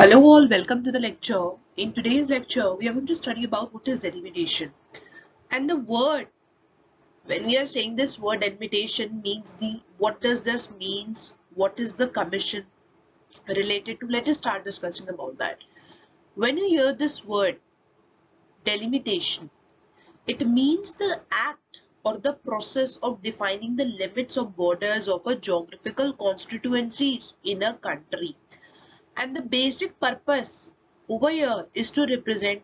Hello all, welcome to the lecture. In today's lecture, we are going to study about what is delimitation. And the word, when we are saying this word delimitation means what does this means? What is the commission related to? Let us start discussing about that. When you hear this word delimitation, it means the act or the process of defining the limits of borders of a geographical constituencies in a country. And the basic purpose over here is to represent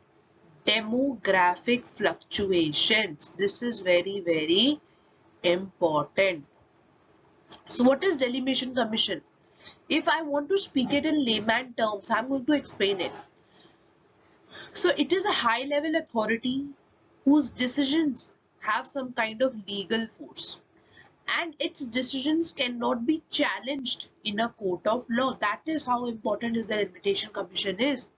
demographic fluctuations. This is very important. So what is Delimitation Commission? If I want to speak it in layman terms, I'm going to explain it. So it is a high level authority whose decisions have some kind of legal force. And its decisions cannot be challenged in a court of law. That is how important is the Delimitation Commission is.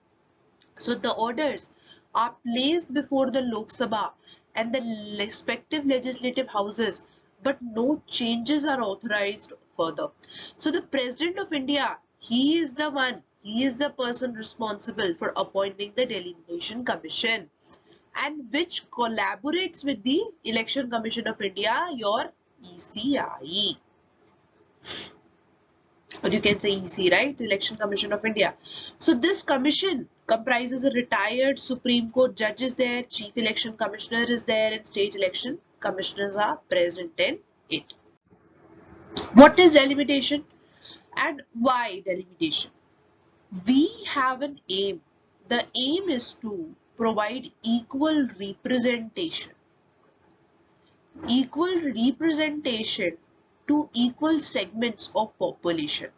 So the orders are placed before the Lok Sabha and the respective legislative houses, but no changes are authorized further. So the President of India, he is the person responsible for appointing the Delimitation Commission, and which collaborates with the Election Commission of India, your ECI. Or you can say EC, right? Election Commission of India. So this commission comprises a retired Supreme Court judges there, Chief Election Commissioner is there, and state election commissioners are present in it. What is delimitation and why delimitation? We have an aim. The aim is to provide equal representation to equal segments of population,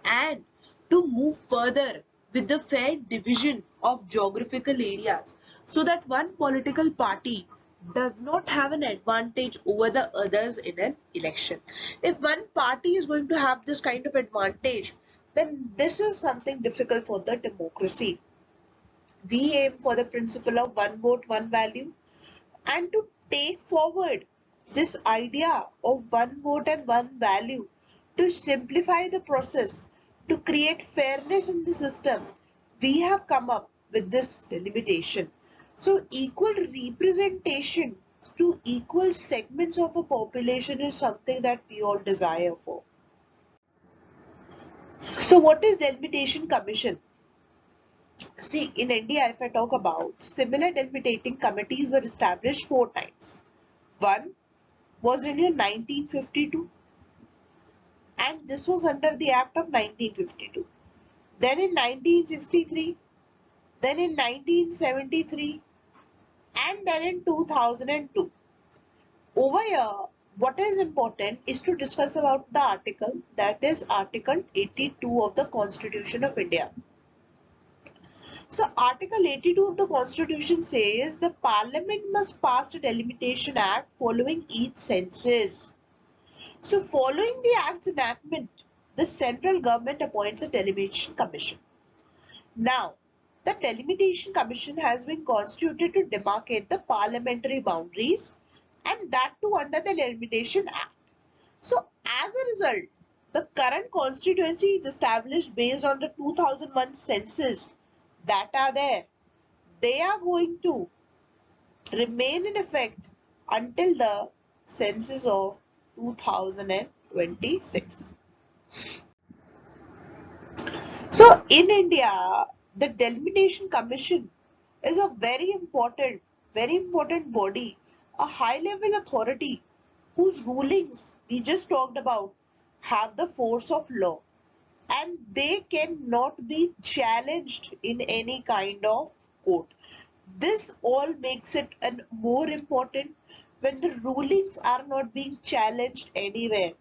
and to move further with the fair division of geographical areas so that one political party does not have an advantage over the others in an election. If one party is going to have this kind of advantage, then this is something difficult for the democracy. We aim for the principle of one vote, one value, and to take forward this idea of one vote and one value to simplify the process, to create fairness in the system, we have come up with this delimitation. So equal representation to equal segments of a population is something that we all desire for. So what is Delimitation Commission? See, in India, if I talk about, similar delimitating committees were established 4 times. One was in year 1952, and this was under the Act of 1952. Then in 1963, then in 1973, and then in 2002. Over here, what is important is to discuss about the article, that is Article 82 of the Constitution of India. So Article 82 of the Constitution says the Parliament must pass a Delimitation Act following each census. So following the Act's enactment, the central government appoints a Delimitation Commission. Now, the Delimitation Commission has been constituted to demarcate the parliamentary boundaries, and that too under the Delimitation Act. So as a result, the current constituency is established based on the 2001 census that are there. They are going to remain in effect until the census of 2026. So in India, the Delimitation Commission is a very important body, a high level authority whose rulings we just talked about have the force of law, and they cannot be challenged in any kind of court. This all makes it more important when the rulings are not being challenged anywhere.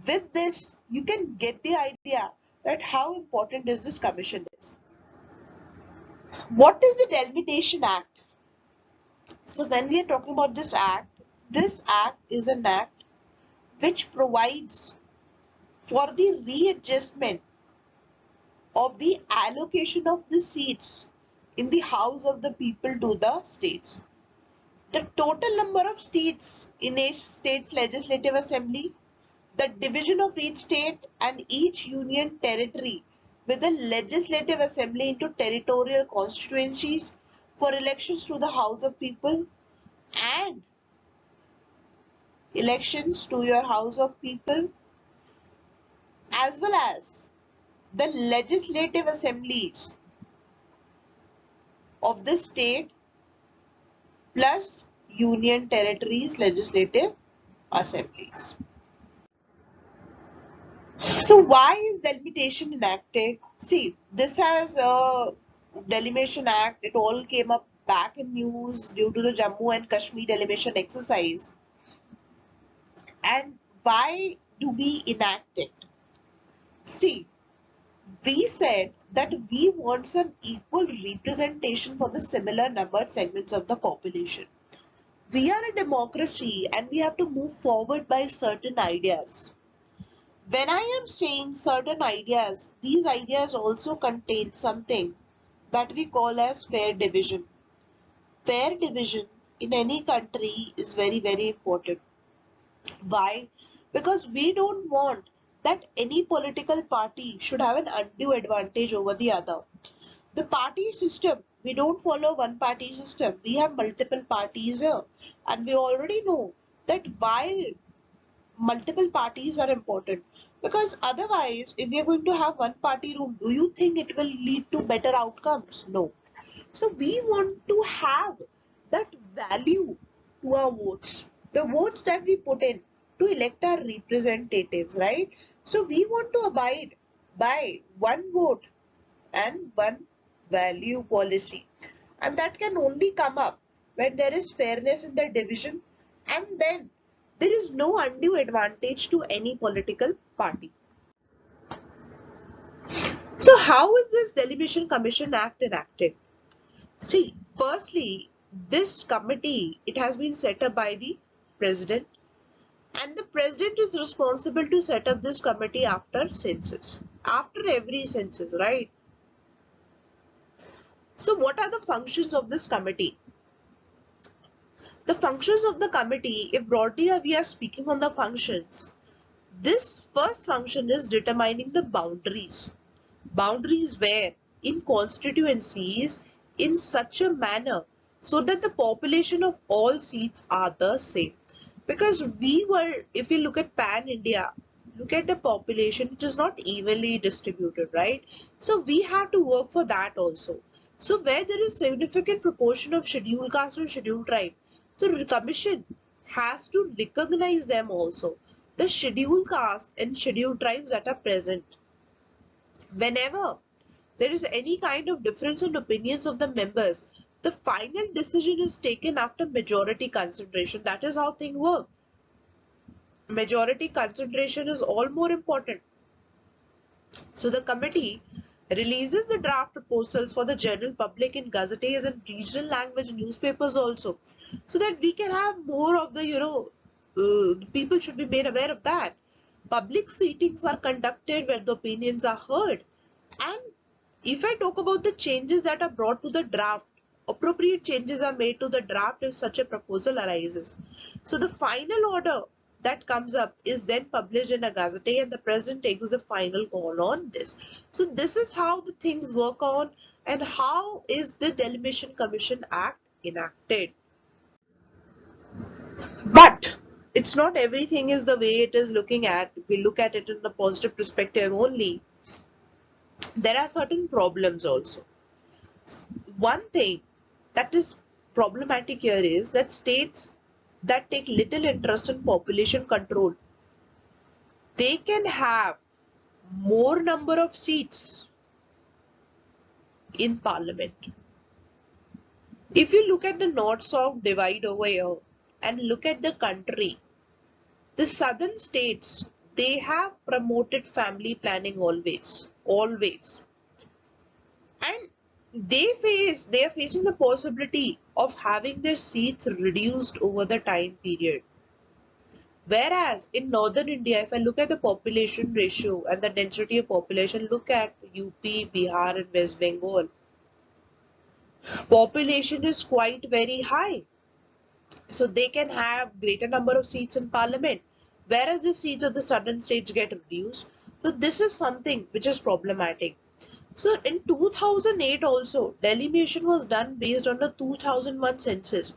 With this, you can get the idea that how important this commission is. What is the Delimitation Act? So when we are talking about this act is an act which provides for the readjustment of the allocation of the seats in the House of the People to the states. The total number of seats in a state's legislative assembly, the division of each state and each union territory with the legislative assembly into territorial constituencies for elections to the House of People and elections to your House of People, as well as the legislative assemblies of the state plus union territories legislative assemblies. So why is delimitation enacted? See, this has a Delimitation Act. It all came up back in news due to the Jammu and Kashmir delimation exercise. And why do we enact it? See, we said that we want some equal representation for the similar numbered segments of the population. We are a democracy and we have to move forward by certain ideas. When I am saying certain ideas, these ideas also contain something that we call as fair division. Fair division in any country is very, very important. Why? Because we don't want that any political party should have an undue advantage over the other. The party system, we don't follow one party system. We have multiple parties here. And we already know that why multiple parties are important. Because otherwise, if we are going to have one party rule, do you think it will lead to better outcomes? No. So we want to have that value to our votes. The votes that we put in to elect our representatives, right? So we want to abide by one vote and one value policy. And that can only come up when there is fairness in the division and then there is no undue advantage to any political party. So how is this Delimitation Commission Act enacted? See, firstly, this committee, it has been set up by the president, and the president is responsible to set up this committee after census, after every census, right? So what are the functions of this committee? The functions of the committee, if broadly we are speaking on the functions, this first function is determining the boundaries. Boundaries where? In constituencies in such a manner so that the population of all seats are the same. Because if you look at Pan India, look at the population, it is not evenly distributed, right? So we have to work for that also. So where there is significant proportion of scheduled caste and scheduled tribe, the commission has to recognize them also, the scheduled caste and scheduled tribes that are present. Whenever there is any kind of difference in opinions of the members, the final decision is taken after majority consideration. That is how things work. Majority consideration is all more important. So the committee releases the draft proposals for the general public in gazettes and regional language newspapers also, so that we can have more of the, people should be made aware of that. Public sittings are conducted where the opinions are heard. And if I talk about the changes that are brought to the draft, appropriate changes are made to the draft if such a proposal arises. So the final order that comes up is then published in a gazette and the president takes the final call on this. So this is how the things work on and how is the Delimitation Commission Act enacted. But it's not everything is the way it is looking at. If we look at it in the positive perspective only, there are certain problems also. One thing that is problematic here is that states that take little interest in population control, they can have more number of seats in parliament. If you look at the north-south divide over here and look at the country, the southern states, they have promoted family planning always. And they are facing the possibility of having their seats reduced over the time period. Whereas in northern India, if I look at the population ratio and the density of population, look at UP, Bihar and West Bengal. Population is quite very high. So they can have greater number of seats in parliament, whereas the seats of the southern states get reduced. So this is something which is problematic. So in 2008 also, delimation was done based on the 2001 census.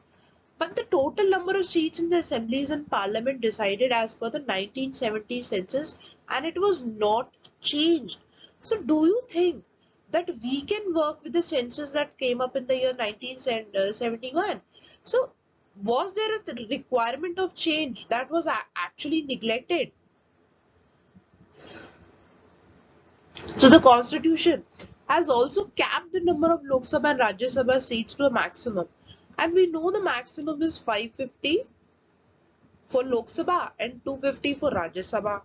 But the total number of seats in the assemblies and parliament decided as per the 1970 census, and it was not changed. So do you think that we can work with the census that came up in the year 1971? So was there a requirement of change that was actually neglected? So the constitution has also capped the number of Lok Sabha and Rajya Sabha seats to a maximum. And we know the maximum is 550 for Lok Sabha and 250 for Rajya Sabha.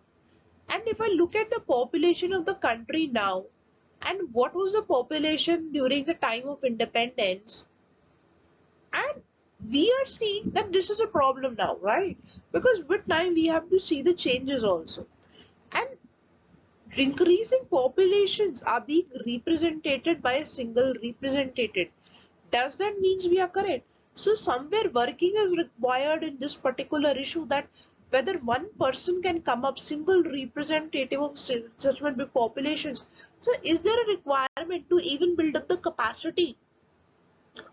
And if I look at the population of the country now, and what was the population during the time of independence, and we are seeing that this is a problem now, right? Because with time we have to see the changes also. And increasing populations are being represented by a single representative. Does that mean we are correct? So somewhere working is required in this particular issue, that whether one person can come up single representative of such one big populations. So is there a requirement to even build up the capacity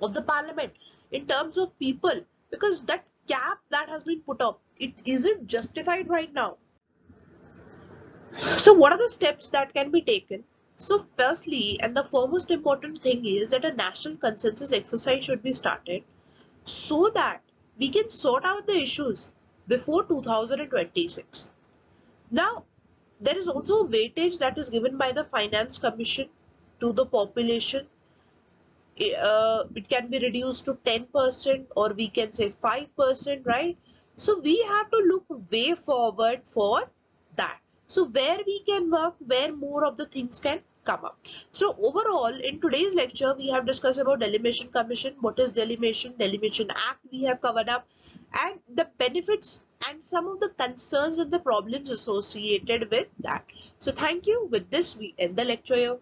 of the parliament in terms of people? Because that cap that has been put up, it isn't justified right now. So what are the steps that can be taken? So firstly, and the foremost important thing is that a national consensus exercise should be started so that we can sort out the issues before 2026. Now, there is also a weightage that is given by the Finance Commission to the population. It can be reduced to 10% or we can say 5%, right? So we have to look way forward for that. So where we can work, where more of the things can come up. So overall, in today's lecture, we have discussed about Delimation Commission, what is Delimation Act we have covered up, and the benefits and some of the concerns and the problems associated with that. So thank you. With this, we end the lecture here.